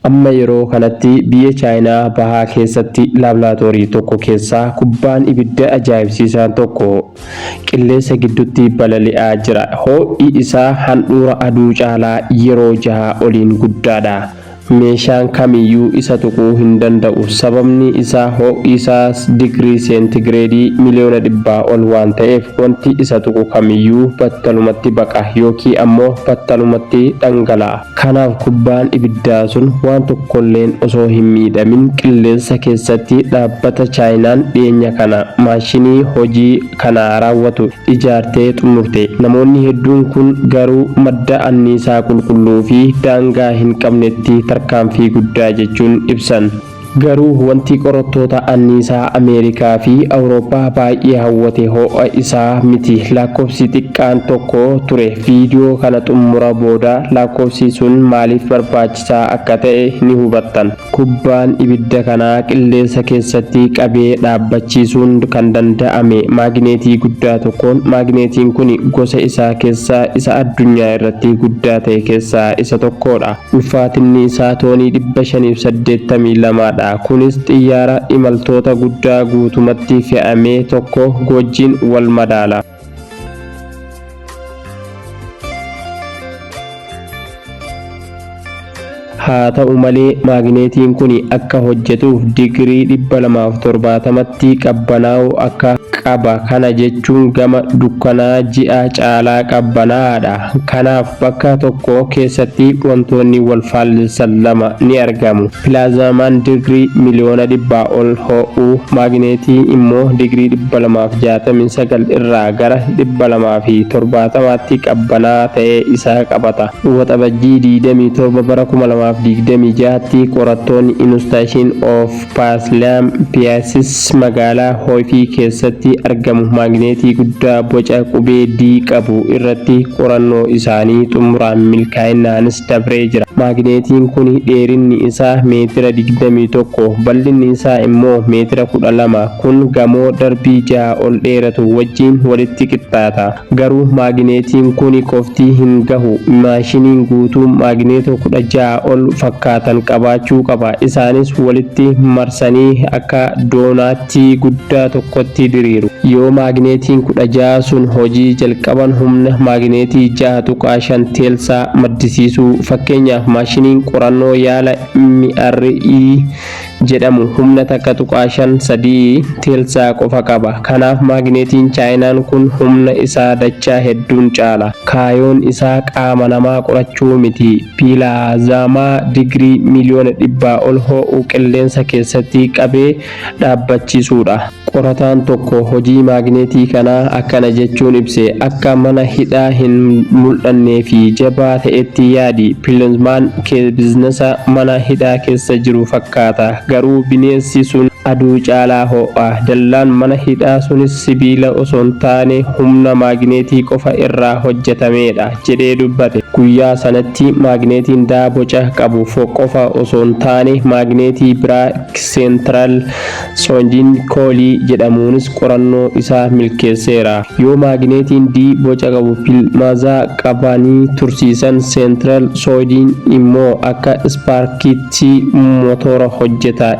Amma yeroo kanatti biyya Chaayinaa bahaa keessatti laaboraatoorii tokko keessaa kubbaan ibidda ajaa'ibsiisaan tokko qilleensa gidduutti balali'aa jira. Ho'i isaa handhuura aduu caalaa yeroo 6 oliin guddaadha. Meeshaan kamiyyuu isa tuquu hin danda'u. Sababni isaa ho'i isaa digirii seentigireedii miliyoona 100 ol waan ta'eef wanti isa tuqu kamiyyuu battalumatti baqa yookiin ammoo battalumatti dhangala'a. Kanaaf kubbaan ibiddaa sun waan tokkolleen osoo hin miidhamin qilleensa keessatti dhaabbata Chaayinaan dhiyeenya kana maashinii hojii kana raawwatu ijaartee xumurte. Namoonni hedduun kun garuu madda anniisaa qulqulluu fi daangaa hin qabnetti tarkaanfii guddaa jechuun ibsan. Garuu wanti qorattoota anniisaa Ameerikaa fi Awurooppaa baay'ee hawwate ho'a isaa miti. Lakkoofsi xiqqaan tokko ture. Viidiyoo kana xumura booda lakkoofsi sun maaliif barbaachisaa akka ta'e ni hubattan. Kubbaan ibidda kanaa qilleensa keessatti qabee dhaabbachiisuun kan danda'ame maagneetii guddaa tokkoon. Maagneetiin kun gosa isaa keessaa isa addunyaa irratti guddaa ta'e keessaa isa tokkodha. Ulfaatinni isaa toonii 582 dha. Kunis xiyyaara imaltoota guddaa guutumatti fe'amee tokko wajjin wal madaala. Haa ta'u malee maagneetiin kun akka hojjetuuf digirii 270tti qabbanaa'u akka qaba. Kana jechuun gama dukkanaa ji'a caalaa qabbanaa'aadha. Kanaaf bakka tokko keessatti wantoonni wal faallisan lama ni argamu. Pilaazmaan digirii miliyoona 100 ol ho'u, maagneetii immoo digirii 269 irraa gara 270tti qabbanaa'aa ta'ee isaa qabata. Waxabajjii 27 bara 2026tti qorattoonni Institute of Paslam Physics magaalaa Hoifii keessatti argamu maagneetii guddaa boca qubee D qabu irratti qorannoo isaanii xumuraan milkaa'inaanis dabree jira. Maagneetiin kun dheerinni isaa meetira 21, bal'inni isaa immoo meetira 12. Kun gamoo darbii 6 ol dheeratu wajjin walitti qixxaata. Garuu maagneetiin kun qofti hin gahu. Maashiniin guutuu maagneetota 16 ol fakkaatan qabaachuu qaba. Isaanis walitti marsanii akka doonaattii guddaa tokkotti diriiru. Yoo maagneetiin 16 sun hojii jalqaban humna maagneetii 6.5 teelsaa maddisiisuu. Fakkeenyaaf maashiniin qorannoo yaala MRE jedhamu humna 1.5 teelsaa qofa qaba. Kanaaf maagneetiin Chaayinaan kun humna isaa dachaa hedduun caala. Kaayoon isaa qaama namaa qorachuu miti. Pilaazmaa digirii miliyoona 100 ol ho'u qilleensa keessatti qabee dhaabbachiisuudha. Qorataan tokko hojii maagneetii kanaa akkana jechuun ibse. Akka mana hidhaa hin mul'annee fi jabaa ta'etti yaadi. Pilaazmaan biizinasa mana hidhaa keessa jiru fakkaata. Garuu bineensi sun aduu caalaa ho'a. Dallaan mana hidhaa sunis sibiila osoo hin taane humna maagneetii qofa irraa hojjetamedha jedhee dubbate. Guyyaa sanatti maagneetiin boca qabu qofa osoo hin taane maagneetii biraa seentiraal soondiin koolii jedhamuunis qorannoo isaa milkeesseera. Yoo maagneetiin D boca qabu pilmaazaa qabanii tursiisan, seentiraal soondiin immoo akka ispaarkiitti motora hojjeta.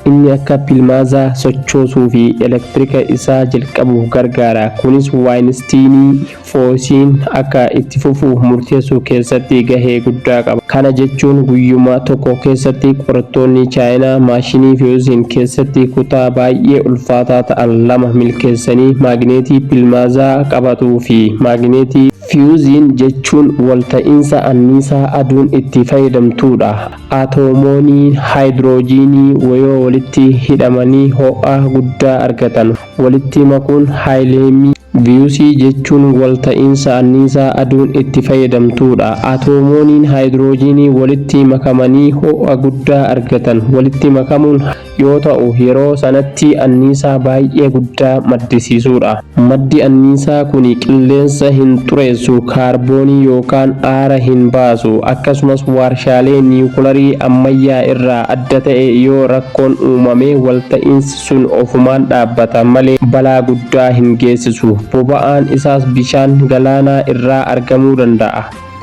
Inni akka pilmaazaa sochoosuu fi elektirika isaa jalqabuuf gargaara. Kunis Waayinstiinii foosiin akka itti fufu murteessuu keessatti gahee guddaa qaba. Kana jechuun guyyuma tokko keessatti qorattoonni Chaayinaa maashinii fiyuuziin keessatti kutaa baay'ee ulfaataa ta'an 2 milkeessanii maagneetii pilmaazaa qabatuu fi maagneetii fiyuuziin jechuun walta'iinsa anniisaa aduun itti fayyadamtudha. Atoomoonni haayidroojiinii wayoo walitti hidhamanii ho'a guddaa argatan. Walitti makuun haayileemii. Viyuusii jechuun walta'iinsa anniisaa aduun itti fayyadamtudha. Atoomoonni haayidroojiinii walitti makamanii ho'a guddaa argatan. Walitti makamuun yoo ta'u yeroo sanatti anniisaa baay'ee guddaa maddisiisudha. Maddi anniisaa kun qilleensa hin xureessu, kaarboonii yookaan aara hin baasu. Akkasumas warshaalee niwukilarii ammayyaa irraa adda ta'e. Yoo rakkoon uumame walta'iinsi sun ofumaan dhaabbata malee balaa guddaa hin geessisu. Boba'aan isaas bishaan galaanaa irraa argamuu danda'a.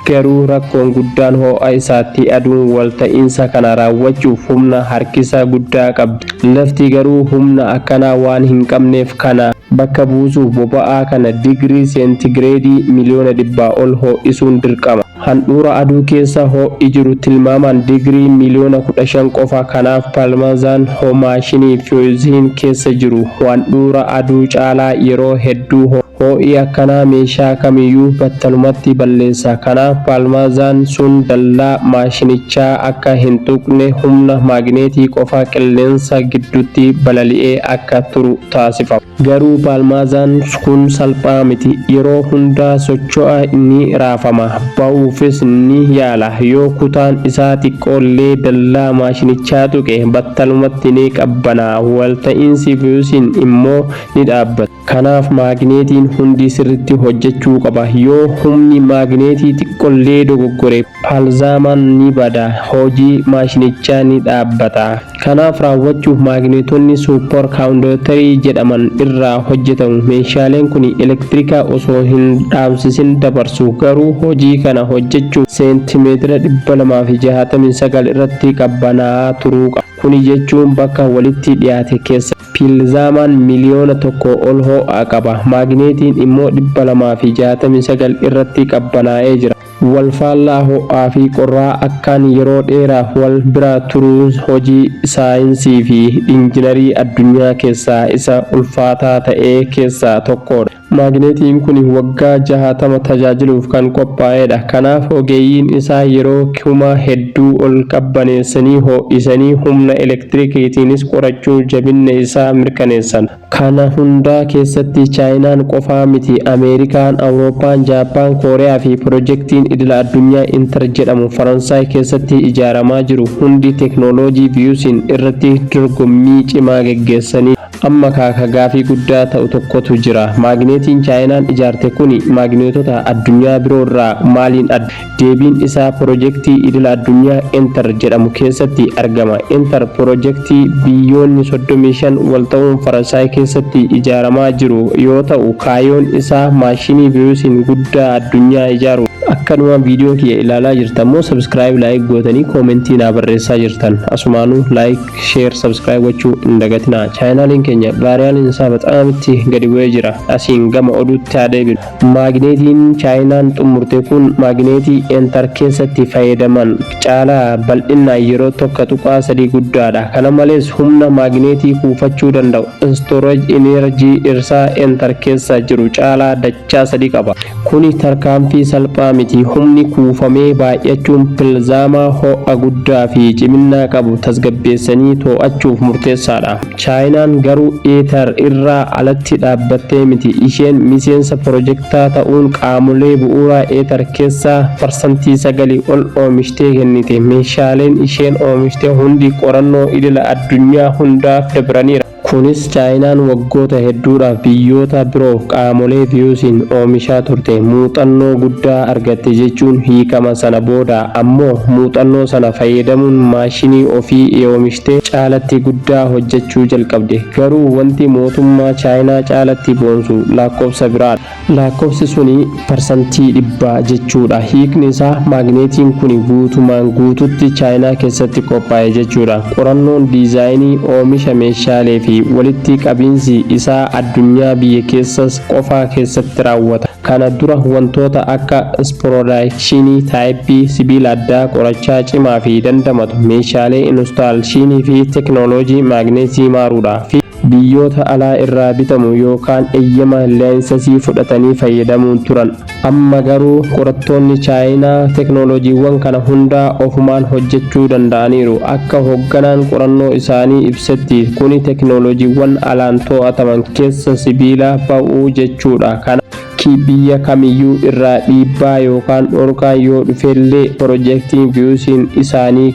garuu rakkoon guddaan ho'a isaatti aduun walta'iinsa kana raawwachuuf humna harkisa guddaa qabdi. Lafti garuu humna akkanaa waan hin qabneef kana bakka buusuuf boba'aa kana digirii seentigireedii miliyoona 100 ol ho'isuun dirqama. Handhuura aduu keessa ho'i jiru tilmaamaan digirii miliyoona 15 qofa. Kanaaf paalmaazaan maashinii fiyuuziin keessa jiru handhuura aduu caalaa yeroo hedduu ho'i akkanaa meeshaa kamiyyuu battalumatti balleessa. Kanaaf paalmaazaan sun dallaa maashinichaa akka hin tuqne humna maagneetii qofa qilleensa gidduutti balali'ee akka turu taasifama. Garuu paalmaazaan kun salphaa miti. Yeroo hundaa socho'a ni raafama. Ba'uufis ni yaala. Yoo kutaan isaa xiqqoollee dallaa maashinichaa tuqe battalumatti ni qabbanaa'a. Walta'iinsi fiyuuziin immoo ni dhaabbata. Kanaaf maagneetiin hundi sirriitti hojjechuu qaba. Yoo humni maagneetii xiqqoollee dogoggore paalmaazamaan ni bada. Hojii maashinichaa ni dhaabbata. Kanaaf raawwachuuf maagneetonni suupper kaawundaatarii jedhaman irraa hojjetamu. Meeshaaleen kun elektiriika osoo hin dhaamsisin dabarsu. Garuu hojii kana hojjechuuf seentimeetira 269 irratti qabbanaa'aa turuu qaba. Kuni jechuun bakka walitti dhiyaate keessa paalmaazamaan miliyoona 1 ol ho'a qaba. Maagneetiin immoo 269 irratti qabbanaa'ee jira. Walfaallaa ho'aa fi qorraa akkaan yeroo dheeraaf wal bira turuun hojii saayinsii fi injiinarii addunyaa keessaa isa ulfaataa ta'e keessaa tokkodha. Maagneetiin kun waggaa 60 tajaajiluuf kan qophaa'edha. Kanaaf ogeeyyiin isaa yeroo kuma hedduu ol qabbaneessanii ho'isanii humna elektirikiitiinis qorachuun jabina isaa mirkaneessan. Kana hundaa keessatti chaayinaan qofaa miti. Ameerikaan, Awurooppaan, Jaappaan, Kooriyaa fi piroojeektiin idila addunyaa intar jedhamu Faransaay keessatti ijaaramaa jiru hundi teeknooloojii fiyuuziin irratti dorgommii cimaa geggeessanii amma gaafii guddaa ta'u tokkotu jira. Maagneetiin chaayinaan ijaarte kuni maagneetota addunyaa biroo irraa maaliin adda? Deebiin isaa piroojeektii idila addunyaa intar jedhamu keessatti argama. Intar piroojeektii biyyoonni 35 wal ta'uun Faransaay keessatti ijaaramaa jiru yoo ta'u kaayyoon isaa maashinii fiyuuziin guddaa addunyaa ijaaru. Akkanuma viidiyoo kiyya ilaalaa jirtan moo subscribe like gootanii koomentii naa barreessaa jirtan. Asumaanuu like share subscribe gochuu hin dagatinaa. Chaayinaaliin keenya baariyaan isaa baxaamitti gadi bu'ee jira. Asiin gama oduutti adeebiin. Maagneetiin chaayinaan xumurte kun maagneetii intar keessatti fayyadaman caalaa bal'inaan yeroo tokko tuqaa 3 guddaadha. Kana malees humna maagneetii kuufachuu danda'u storage energy irsaa intar keessa jiru caalaa dachaa 3 qaba. Kuni tarkaanfii salphaa miti. Humni kuufamee baay'achuun paalmaazamaa ho'a guddaa fi cimina qabu tasgabbeessanii to'achuuf murteessaadha. Chaayinaan garuu intar irraa alatti dhaabbattee miti. Isheen miseensa piroojeektaa ta'uun qaamolee bu'uuraa intar keessaa parsantii 9 ol oomishtee kennite. Meeshaaleen isheen oomishte hundi qorannoo idila addunyaa hundaaf dabraniira. Kunis chaayinaan waggoota hedduudhaaf biyyoota biroof qaamolee fiyuuziin oomishaa turte. Muuxannoo guddaa argatte jechuun hiikama. Sana booda ammoo muuxannoo sana fayyadamuun maashinii ofii oomishtee caalatti guddaa hojjechuu jalqabde. Garuu wanti mootummaa chaayinaa caalatti boonsu lakkoofsa biraadha. Lakkoofsi suni parsantii 100 jechuudha. Hiikni isaa maagneetiin kun guutumaan guututti chaayinaa keessatti qophaa'e jechuudha. Qorannoon diizaayinii oomisha meeshaalee fi walitti qabiinsi isaa addunyaa biyya keessas qofaa keessatti raawwata. Kana dura wantoota akka spooraakshinii taayippii sibiila addaa qorachaa cimaa fi dandamatu meeshaalee inostaalshinii fi teeknooloojii maagneetii maaruudha. Biyyoota alaa irraa bitamu yookaan eeyyama laayensensii fudhatanii fayyadamuun turan. Amma garuu qorattoonni chaayinaa teeknooloojiiwwan kana hundaa ofumaan hojjechuu danda'aniiru. Akka hoogganaan qorannoo isaanii ibsetti kuni teeknooloojiiwwan alaan to'ataman keessa sibiila ba'uu jechuudha. Biyya kamiyyuu irraa dhiibbaa yookaan dhorkaa yoo dhufellee piroojeektiin fiyuuziin isaanii